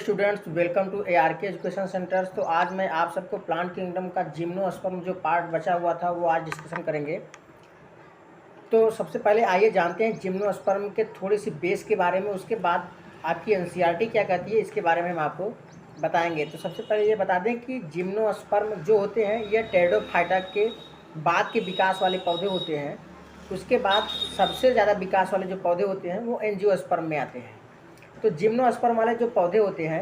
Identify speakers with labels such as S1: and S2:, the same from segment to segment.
S1: Students, welcome to ARK education centres. तो आज मैं आप सबको प्लांट किंगडम का जिम्नोस्पर्म जो पार्ट बचा हुआ था वो आज डिस्कशन करेंगे। तो सबसे पहले आइए जानते हैं जिम्नोस्पर्म के थोड़ी सी बेस के बारे में, उसके बाद आपकी NCERT क्या कहती है इसके बारे में हम आपको बताएंगे। तो सबसे पहले ये बता दें कि जिम्नोस्पर्म जो होते हैं ये टेरिडोफाइटा के बाद के विकास वाले पौधे होते हैं। उसके बाद सबसे ज़्यादा विकास वाले जो पौधे होते हैं वो एंजियोस्पर्म में आते हैं। तो जिम्नोस्पर्म वाले जो पौधे होते हैं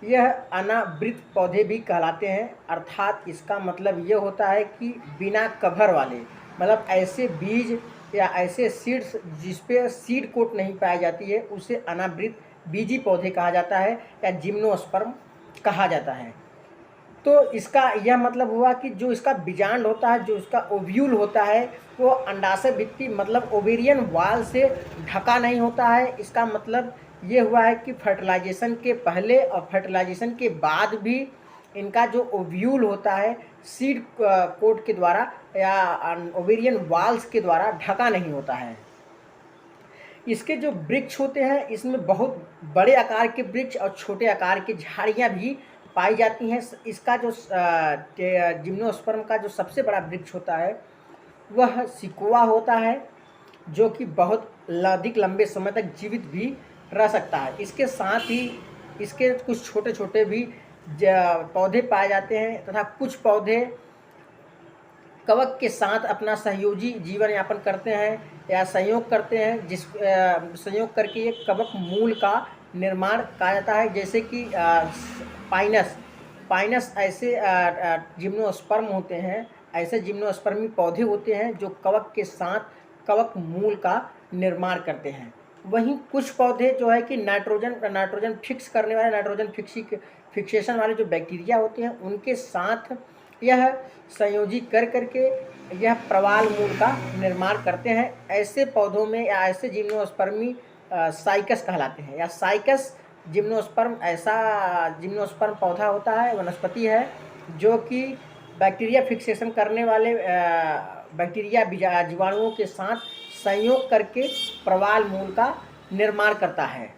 S1: यह अनावृत पौधे भी कहलाते हैं, अर्थात इसका मतलब ये होता है कि बिना कवर वाले, मतलब ऐसे बीज या ऐसे सीड्स जिस पे सीड कोट नहीं पाई जाती है उसे अनावृत बीजी पौधे कहा जाता है या जिम्नोस्पर्म कहा जाता है। तो इसका यह मतलब हुआ कि जो इसका बीजांड होता है, जो इसका ओव्यूल होता है, वो अंडाशय भित्ति मतलब ओवेरियन वाल से ढका नहीं होता है। इसका मतलब ये हुआ है कि फर्टिलाइजेशन के पहले और फर्टिलाइजेशन के बाद भी इनका जो ओव्यूल होता है सीड कोट के द्वारा या ओवेरियन वाल्स के द्वारा ढका नहीं होता है। इसके जो वृक्ष होते हैं इसमें बहुत बड़े आकार के वृक्ष और छोटे आकार की झाड़ियाँ भी पाई जाती हैं। इसका जो जिम्नोस्पर्म का जो सबसे बड़ा वृक्ष होता है वह सिकोआ होता है, जो कि बहुत अधिक लंबे समय तक जीवित भी रह सकता है। इसके साथ ही इसके कुछ छोटे छोटे भी पौधे पाए जाते हैं तथा कुछ पौधे कवक के साथ अपना सहयोजी जीवन यापन करते हैं या संयोग करते हैं, जिस संयोग करके ये कवक मूल का निर्माण कहा जाता है। जैसे कि पाइनस ऐसे जिम्नोस्पर्म होते हैं, ऐसे जिम्नोस्पर्मी पौधे होते हैं जो कवक के साथ कवक मूल का निर्माण करते हैं। वहीं कुछ पौधे जो है कि नाइट्रोजन फिक्स करने वाले, नाइट्रोजन फिक्सेशन वाले जो बैक्टीरिया होते हैं उनके साथ यह संयोजी कर करके यह प्रवाल मूल का निर्माण करते हैं। ऐसे पौधों में या ऐसे जिम्नोस्पर्मी साइकस कहलाते हैं या साइकस जिम्नोस्पर्म ऐसा जिम्नोस्पर्म पौधा होता है, वनस्पति है, जो कि बैक्टीरिया फिक्सेशन करने वाले बैक्टीरिया जीवाणुओं के साथ संयोग करके प्रवाल मूल का निर्माण करता है।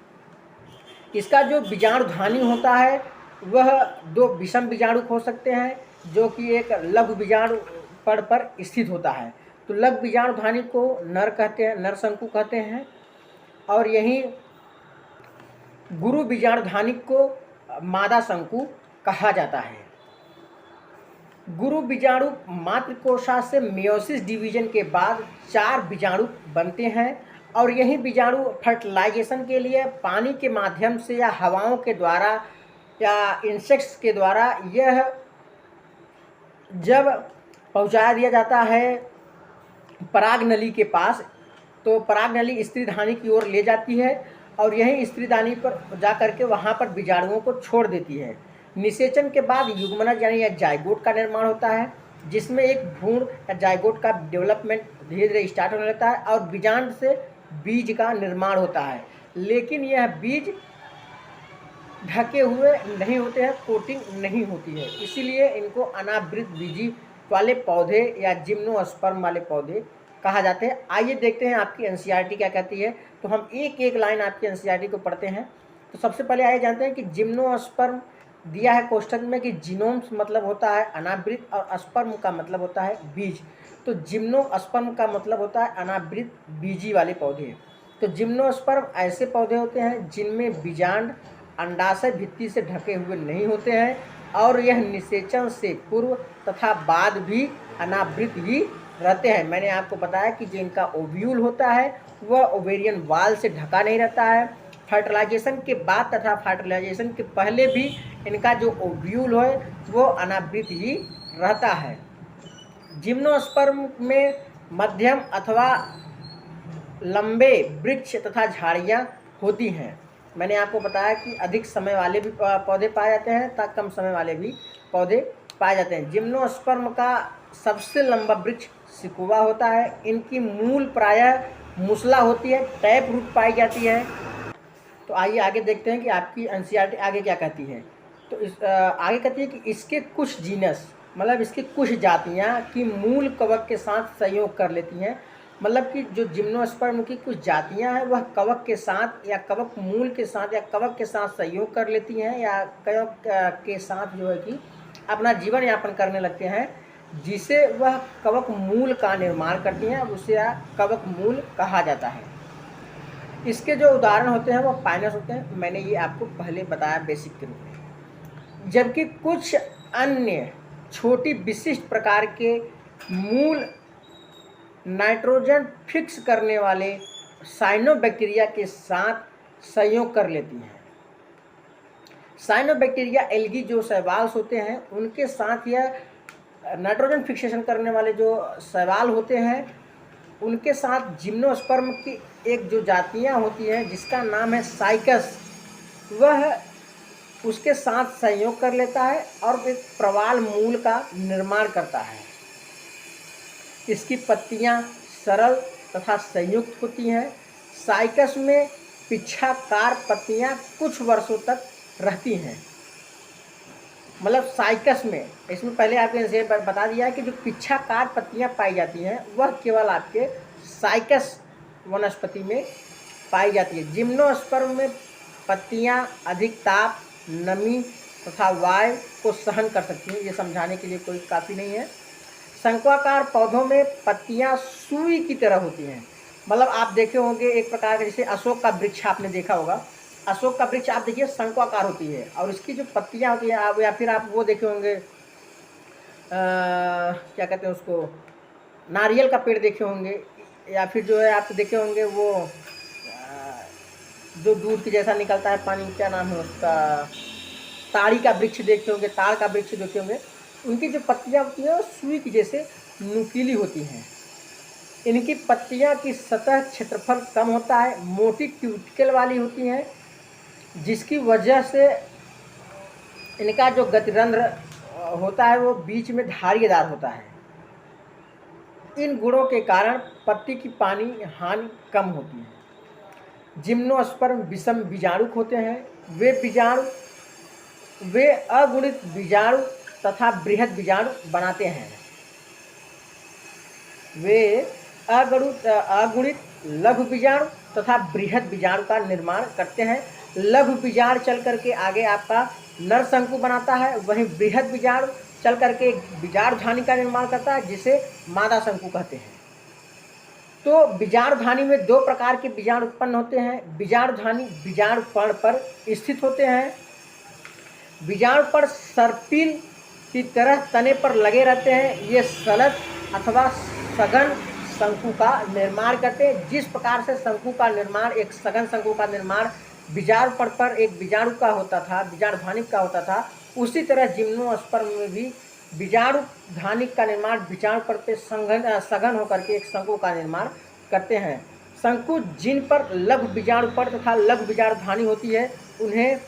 S1: इसका जो बीजाणुधानी होता है वह दो विषम बीजाणुक हो सकते हैं, जो कि एक लघु बीजाणु पड़ पर स्थित होता है। तो लघु बीजाणुधानी को नर कहते हैं, नर शंकु कहते हैं, और यहीं गुरु बीजाणुधानी को मादा शंकु कहा जाता है। गुरु बीजाणु मातृकोशा से मेयोसिस डिवीजन के बाद 4 बीजाणु बनते हैं और यही बीजाणु फर्टिलाइजेशन के लिए पानी के माध्यम से या हवाओं के द्वारा या इंसेक्ट्स के द्वारा यह जब पहुंचा दिया जाता है परागनली के पास, तो परागनली स्त्रीधानी की ओर ले जाती है और यही स्त्रीधानी पर जा करके वहाँ पर बीजाणुओं को छोड़ देती है। निषेचन के बाद युग्मनज यानी या जाइगोट का निर्माण होता है, जिसमें एक भ्रूण या जाइगोट का डेवलपमेंट धीरे धीरे स्टार्ट होने लगता है और बीजांड से बीज का निर्माण होता है। लेकिन यह बीज ढके हुए नहीं होते हैं, कोटिंग नहीं होती है, इसीलिए इनको अनावृत बीजी वाले पौधे या जिम्नोस्पर्म वाले पौधे कहा जाते हैं। आइए देखते हैं आपकी NCERT क्या कहती है। तो हम एक एक लाइन आपकी NCERT को पढ़ते हैं। तो सबसे पहले आइए जानते हैं कि जिम्नोस्पर्म दिया है क्वेश्चन में कि जिनोम्स मतलब होता है अनावृत और स्पर्म का मतलब होता है बीज। तो जिम्नोस्पर्म का मतलब होता है अनावृत बीजी वाले पौधे। तो जिम्नोस्पर्म ऐसे पौधे होते हैं जिनमें बीजांड अंडाशय भित्ति से ढके हुए नहीं होते हैं और यह निषेचन से पूर्व तथा बाद भी अनावृत ही रहते हैं। मैंने आपको बताया कि जो इनका ओव्यूल होता है वह ओवेरियन वाल से ढका नहीं रहता है। फर्टिलाइजेशन के बाद तथा फर्टिलाइजेशन के पहले भी इनका जो ओव्यूल है वो अनावृत ही रहता है। जिम्नोस्पर्म में मध्यम अथवा लंबे वृक्ष तथा झाड़ियाँ होती हैं। मैंने आपको बताया कि अधिक समय वाले भी पौधे पाए जाते हैं तथा कम समय वाले भी पौधे पाए जाते हैं। जिम्नोस्पर्म का सबसे लंबा वृक्ष सिकोआ होता है। इनकी मूल प्रायः मूसला होती है, टैप रूट पाई जाती है। तो आइए आगे देखते हैं कि आपकी NCERT आगे क्या कहती है। तो आगे कहती है कि इसके कुछ जीनस मतलब इसकी कुछ जातियाँ की मूल कवक के साथ संयोग कर लेती हैं मतलब कि जो जिम्नोस्पर्म की कुछ जातियां हैं वह कवक के साथ या कवक मूल के साथ या कवक के साथ सहयोग कर लेती हैं या कवक के साथ जो है कि अपना जीवन यापन करने लगते हैं, जिसे वह कवक मूल का निर्माण करती हैं। अब उसे कवक मूल कहा जाता है। इसके जो उदाहरण होते हैं वह पाइनस होते हैं, मैंने ये आपको पहले बताया बेसिक के रूप में। जबकि कुछ अन्य छोटी विशिष्ट प्रकार के मूल नाइट्रोजन फिक्स करने वाले साइनोबैक्टीरिया के साथ सहयोग कर लेती हैं। साइनोबैक्टीरिया एल्गी जो शैवाल्स होते हैं उनके साथ यह नाइट्रोजन फिक्सेशन करने वाले जो शैवाल होते हैं उनके साथ जिम्नोस्पर्म की एक जो जातियां होती हैं जिसका नाम है साइकस, वह उसके साथ सहयोग कर लेता है और एक प्रवाल मूल का निर्माण करता है। इसकी पत्तियां सरल तथा संयुक्त होती हैं। साइकस में पिच्छाकार पत्तियां कुछ वर्षों तक रहती हैं। मतलब साइकस में, इसमें पहले आपके इसे बता दिया है कि जो पिच्छाकार पत्तियां पाई जाती हैं वह केवल आपके साइकस वनस्पति में पाई जाती है। जिम्नोस्पर्म में पत्तियां अधिक ताप, नमी तथा वायु को सहन कर सकती हैं। ये समझाने के लिए कोई काफ़ी नहीं है। शंक्वाकार पौधों में पत्तियां सुई की तरह होती हैं। मतलब आप देखे होंगे एक प्रकार का, जैसे अशोक का वृक्ष आपने देखा होगा, अशोक का वृक्ष आप देखिए शंक्वाकार होती है और इसकी जो पत्तियां होती हैं आप, या फिर आप वो देखे होंगे क्या कहते हैं उसको, नारियल का पेड़ देखे होंगे, या फिर जो है आप देखे होंगे वो जो दूध के जैसा निकलता है पानी, क्या नाम है उसका, ताड़ी का वृक्ष देखे होंगे, ताड़ का वृक्ष देखे होंगे। उनकी जो पत्तियां होती हैं वो सुई की जैसे नुकीली होती हैं। इनकी पत्तियां की सतह क्षेत्रफल कम होता है, मोटी क्यूटिकल वाली होती हैं, जिसकी वजह से इनका जो गतिरंध्र होता है वो बीच में धारीदार होता है। इन गुणों के कारण पत्ती की पानी हानि कम होती है। जिम्नोस्पर्म विषम बीजाणुक होते हैं। वे अगुणित बीजाणु तथा बृहद बीजाणु बनाते हैं। वे अगुणित लघु बीजाणु तथा बृहद बीजाणु का निर्माण करते हैं। लघु बीजाणु चल करके आगे आपका नर शंकु बनाता है, वहीं बृहद बीजाणु चल करके बीजाणुधानी का निर्माण करता है जिसे मादा शंकु कहते हैं। तो बीजाणुधानी में दो प्रकार के बीजाणु उत्पन्न होते हैं। बीजाणुधानी बीजाणुपर्ण पर स्थित होते हैं। बीजाणुपर्ण सर्पिल की तरह तने पर लगे रहते हैं। ये सलत अथवा सघन शंकु का निर्माण करते हैं। जिस प्रकार से शंकु का निर्माण, एक सघन शंकु का निर्माण बीजाणुपर्ण पर एक बीजाणु का होता था, बीजाणुधानिक का होता था, उसी तरह जिम्नोस्पर्म में भी बीजाणुधानिक का निर्माण बीजाणुपर्ण पे सघन होकर के एक शंकु का निर्माण करते हैं। शंकु जिन पर लघु बीजाणुपर्ण तथा लघु बीजाणुधानी होती है उन्हें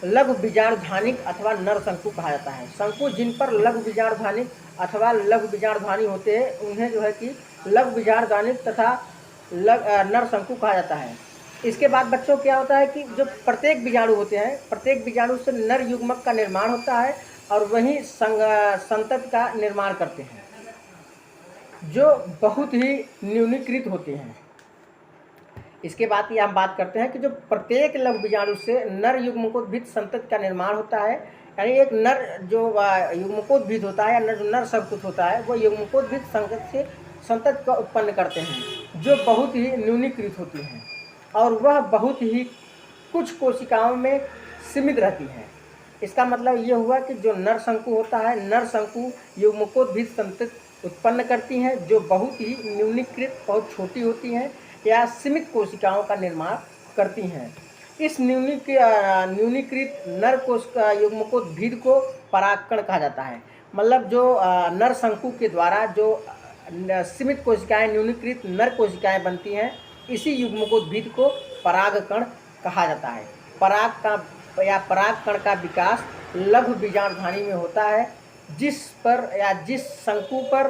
S1: लघु बीजाणुधानिक अथवा नर शंकु कहा जाता है। शंकु जिन पर लघु बीजाणुधानिक अथवा लघु बीजाणुधानी होते हैं उन्हें जो है कि लघु बीजाणुधानिक तथा नर शंकु कहा जाता है। इसके बाद बच्चों क्या होता है कि जो प्रत्येक बीजाणु होते हैं, प्रत्येक बीजाणु से नर युग्मक का निर्माण होता है और वहीं संतति का निर्माण करते हैं जो बहुत ही न्यूनीकृत होते हैं। इसके बाद ही हम बात करते हैं कि जो प्रत्येक लघु बीजाणु से नर युग्मकोद्भिद संतति का निर्माण होता है, यानी एक नर जो युग्मकोद्भिद होता है या नर शंकुत होता है वो युग्मकोद्भिद संतति का उत्पन्न करते हैं जो बहुत ही न्यूनीकृत होती हैं और वह बहुत ही कुछ कोशिकाओं में सीमित रहती हैं। इसका मतलब ये हुआ कि जो नर शंकु होता है, नर शंकु युग्मकोद्भिद संतति उत्पन्न करती हैं जो बहुत ही न्यूनीकृत, बहुत छोटी होती हैं या सीमित कोशिकाओं का निर्माण करती हैं। इस न्यूनीकृत नर कोशिका युग्मकोद्भिद को परागकण कहा जाता है। मतलब जो नर शंकु के द्वारा जो सीमित कोशिकाएं, न्यूनीकृत नर कोशिकाएं बनती हैं, इसी युग्मकोद्भिद को परागकण कहा जाता है। परागकण का विकास लघु बीजाणुधानी में होता है, जिस शंकु पर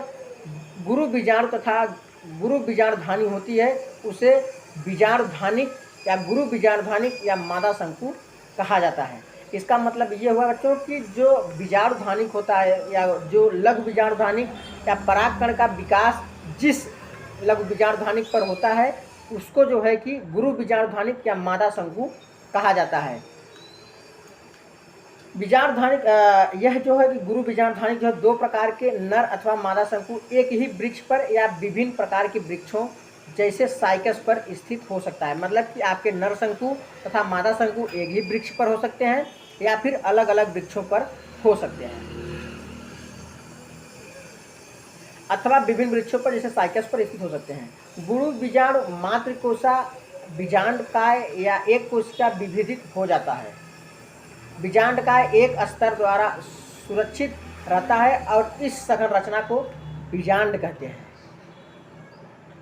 S1: गुरु बीजाणु तथा गुरु बीजाणुधानी होती है उसे बीजाणुधानिक या गुरु बीजाणुधानिक या मादा शंकु कहा जाता है। इसका मतलब ये हुआ बच्चों कि जो बीजाणुधानिक होता है या जो लघु बीजाणुधानिक या परागकण का विकास जिस लघु बीजाणुधानिक पर होता है उसको जो है कि गुरु बीजाणुधानिक या मादा शंकु कहा जाता है। बीजाणुधानिक यह जो है कि गुरु बीजाणुधानिक जो है दो प्रकार के नर अथवा मादा शंकु एक ही वृक्ष पर या विभिन्न प्रकार के वृक्षों जैसे साइकस पर स्थित हो सकता है। मतलब कि आपके नर शंकु तथा मादा शंकु एक ही वृक्ष पर हो सकते हैं या फिर अलग अलग वृक्षों पर हो सकते हैं अथवा विभिन्न वृक्षों पर जैसे साइकस पर स्थित हो सकते हैं। गुरु बीजाणु मातृकोशा बीजांडकाय या एक कोशिका विभेदित हो जाता है। बीजांडकाय एक स्तर द्वारा सुरक्षित रहता है और इस सघन रचना को बीजांड कहते हैं।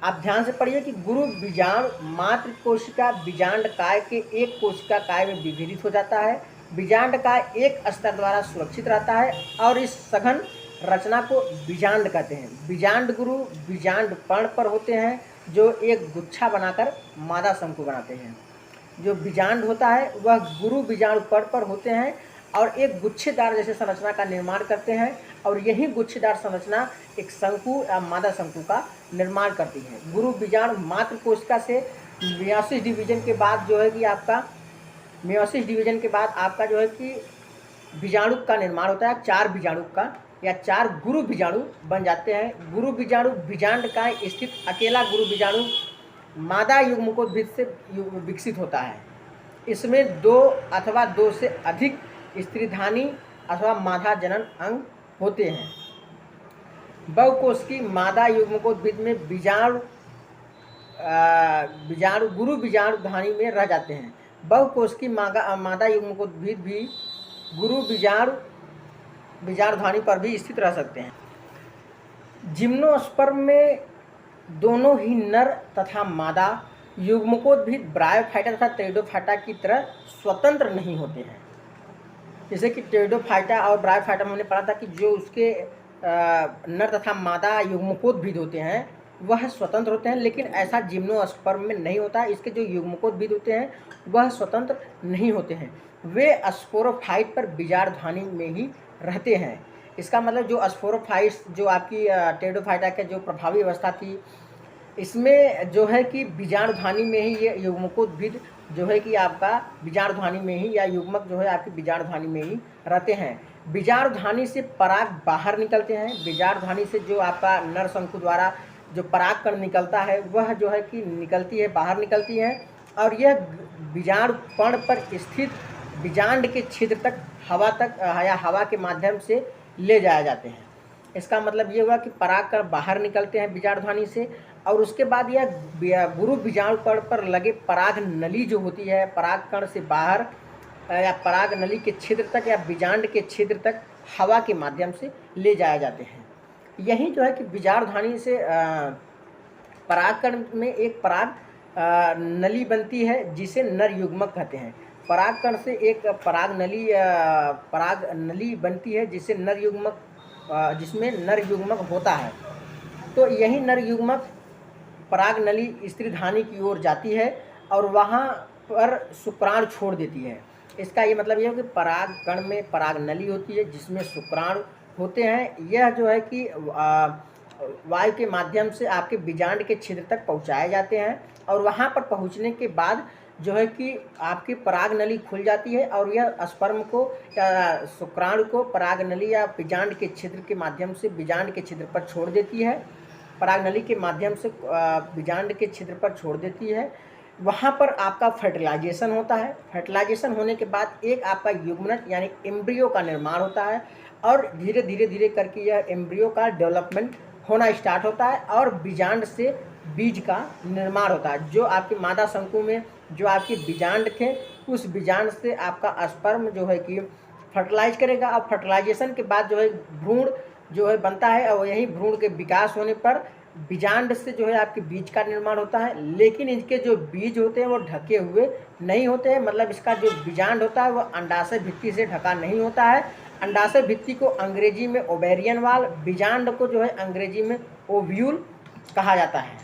S1: आप ध्यान से पढ़िए कि गुरु बीजाणु मातृ कोशिका बीजांडकाय के एक कोशिका काय में विभेदित हो जाता है। बीजांडकाय एक स्तर द्वारा सुरक्षित रहता है और इस सघन रचना को बीजांड कहते हैं। बीजांड गुरु बीजांड पर्ण पर होते हैं जो एक गुच्छा बनाकर मादा शंकु बनाते हैं। जो बीजांड होता है वह गुरु बीजाणु पर्ण पर होते हैं और एक गुच्छेदार जैसे संरचना का निर्माण करते हैं और यही गुच्छेदार संरचना एक शंकु या मादा शंकु का निर्माण करती है। गुरु बीजाणु मातृ कोशिका से मेयोसिस डिवीजन के बाद जो है कि आपका मेयोसिस डिवीजन के बाद आपका जो है कि बीजाणु का निर्माण होता है। 4 बीजाणु का या 4 गुरु बीजाणु बन जाते हैं। गुरु बीजाणु बीजांडकाय स्थित अकेला गुरु बीजाणु मादा युग्मकोद्भिद से विकसित होता है। इसमें 2 अथवा 2 से अधिक स्त्रीधानी अथवा मादा जनन अंग होते हैं। बहुकोशिकीय मादा युग्मकोद्भिद में बीजाणु गुरु बीजाणुधानी में रह जाते हैं। बहुकोशिकीय मादा युग्मकोद्भिद भी गुरु बीजाणुधानी पर भी स्थित रह सकते हैं। जिम्नोस्पर्म में दोनों ही नर तथा मादा युग्मकोद्भिद ब्रायोफाइटा तथा टेरिडोफाइटा की तरह स्वतंत्र नहीं होते हैं। जैसे कि टेरिडोफाइटा और ब्रायोफाइटा में हमने पढ़ा था कि जो उसके नर तथा मादा युग्मकोद्भिद होते हैं वह स्वतंत्र होते हैं, लेकिन ऐसा जिम्नोस्पर्म में नहीं होता। इसके जो युग्मकोद्भिद होते हैं वह स्वतंत्र नहीं होते हैं, वे स्पोरोफाइट पर बीजाणुधानी में ही रहते हैं। इसका मतलब जो स्पोरोफाइट्स जो आपकी टेरिडोफाइटा के जो प्रभावी अवस्था थी इसमें जो है कि बीजाणुधानी में ही ये युग्मकोद्भिद जो है कि आपका बीजाणुधानी में ही या युग्मक जो है आपकी बीजाणुधानी में ही रहते हैं। बीजाणुधानी से पराग बाहर निकलते हैं। बीजाणुधानी से जो आपका नर शंकु द्वारा जो पराग कण निकलता है वह जो है कि निकलती है, बाहर निकलती है और यह बीजाणु पर्ण पर स्थित बीजांड के छिद्र तक हवा के माध्यम से ले जाए जाते हैं। इसका मतलब ये हुआ कि पराग कण बाहर निकलते हैं बीजाणुधानी से और उसके बाद यह गुरु बीजाणु पर्ण पर लगे पराग नली जो होती है पराग कण से बाहर या पराग नली के छिद्र तक या बीजांड के छिद्र तक हवा के माध्यम से ले जाए जाते हैं। यही जो है कि बीजाणुधानी से परागकण में एक पराग नली बनती है जिसे नर युग्मक कहते हैं। परागकण से एक पराग नली बनती है जिसे नर युग्मक जिसमें नर युग्मक होता है। तो यही नर युग्मक पराग नली स्त्रीधानी की ओर जाती है और वहाँ पर शुक्राणु छोड़ देती है। इसका ये मतलब ये है कि परागकण में पराग नली होती है जिसमें शुक्राणु होते हैं। यह जो है कि वायु के माध्यम से आपके बीजांड के छिद्र तक पहुंचाए जाते हैं और वहां पर पहुंचने के बाद जो है कि आपकी पराग नली खुल जाती है और यह स्पर्म को या शुक्राणु को पराग नली या बीजांड के छिद्र के माध्यम से बीजांड के छिद्र पर छोड़ देती है। पराग नली के माध्यम से बीजांड के छिद्र पर छोड़ देती है। वहाँ पर आपका फर्टिलाइजेशन होता है। फर्टिलाइजेशन होने के बाद एक आपका युग्मनज यानी एम्ब्रियो का निर्माण होता है और धीरे धीरे करके यह एम्ब्रियो का डेवलपमेंट होना स्टार्ट होता है और बीजांड से बीज का निर्माण होता है। जो आपकी मादा शंकु में जो आपके बीजांड थे उस बीजांड से आपका स्पर्म जो है कि फर्टिलाइज करेगा और फर्टिलाइजेशन के बाद जो है भ्रूण जो है बनता है और यही भ्रूण के विकास होने पर बीजांड से जो है आपके बीज का निर्माण होता है। लेकिन इनके जो बीज होते हैं वो ढके हुए नहीं होते हैं, मतलब इसका जो बीजांड होता है वह अंडाशय भित्ति से ढका नहीं होता है। अंडाशय भित्ति को अंग्रेजी में ओवेरियन वाल, बीजांड को जो है अंग्रेजी में ओव्यूल कहा जाता है।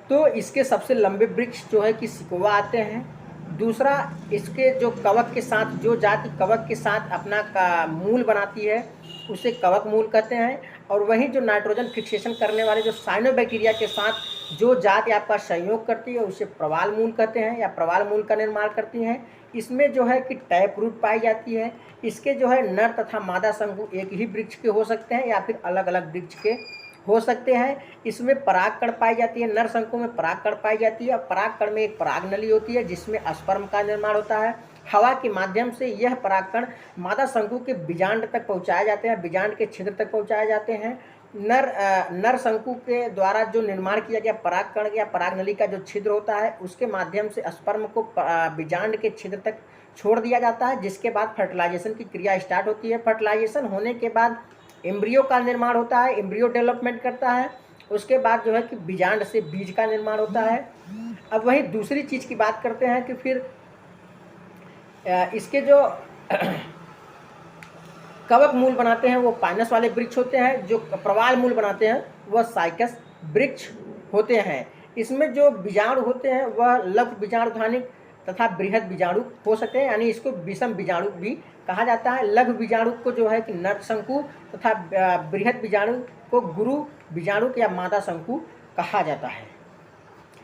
S1: तो इसके सबसे लंबे वृक्ष जो है कि सिकोवा आते हैं। दूसरा, इसके जो कवक के साथ जो जाति कवक के साथ अपना का मूल बनाती है उसे कवक मूल कहते हैं और वहीं जो नाइट्रोजन फिक्सेशन करने वाले जो साइनोबैक्टीरिया के साथ जो जाति आपका संयोग करती है उसे प्रवाल मूल कहते हैं या प्रवाल मूल का निर्माण करती हैं। इसमें जो है कि टैप रूट पाई जाती है। इसके जो है नर तथा मादा शंकु एक ही वृक्ष के हो सकते हैं या फिर अलग अलग वृक्ष के हो सकते हैं। इसमें परागकण पाई जाती है, नर शंकु में परागकण पाई जाती है और परागकण में एक पराग नली होती है जिसमें स्पर्म का निर्माण होता है। हवा के माध्यम से यह परागकण मादा शंकु के बीजांड तक पहुंचाए जाते हैं, बीजांड के छिद्र तक पहुंचाए जाते हैं। नर शंकु के द्वारा जो निर्माण किया गया परागकण या पराग नली का जो छिद्र होता है उसके माध्यम से स्पर्म को बीजांड के छिद्र तक छोड़ दिया जाता है, जिसके बाद फर्टिलाइजेशन की क्रिया स्टार्ट होती है। फर्टिलाइजेशन होने के बाद एम्ब्रियो का निर्माण होता है, एम्ब्रियो डेवलपमेंट करता है। उसके बाद जो है कि बीजांड से बीज का निर्माण होता है। अब वही दूसरी चीज़ की बात करते हैं कि फिर इसके जो कवक मूल बनाते हैं वो पाइनस वाले वृक्ष होते हैं, जो प्रवाल मूल बनाते हैं वह साइकस वृक्ष होते हैं। इसमें जो बीजाणु होते हैं वह लघु बीजाणुधानी तथा बृहद बीजाणु हो सकते हैं, यानी इसको विषम बीजाणु भी कहा जाता है। लघु बीजाणु को जो है कि नर शंकु तथा बृहद बीजाणु को गुरु बीजाणु या मादा शंकु कहा जाता है।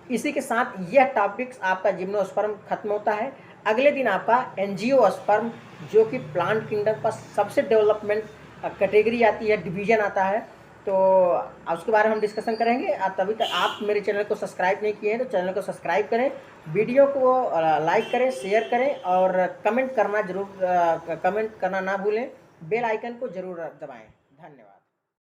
S1: इसी के साथ यह टॉपिक्स आपका जिम्नोस्पर्म खत्म होता है। अगले दिन आपका एंजियोस्पर्म जो कि प्लांट किंगडम का सबसे डेवलपमेंट कैटेगरी आती है, डिवीजन आता है, तो उसके बारे में हम डिस्कशन करेंगे। तभी तक आप मेरे चैनल को सब्सक्राइब नहीं किए हैं तो चैनल को सब्सक्राइब करें, वीडियो को लाइक करें, शेयर करें और कमेंट करना ना भूलें, बेल आइकन को ज़रूर दबाएं। धन्यवाद।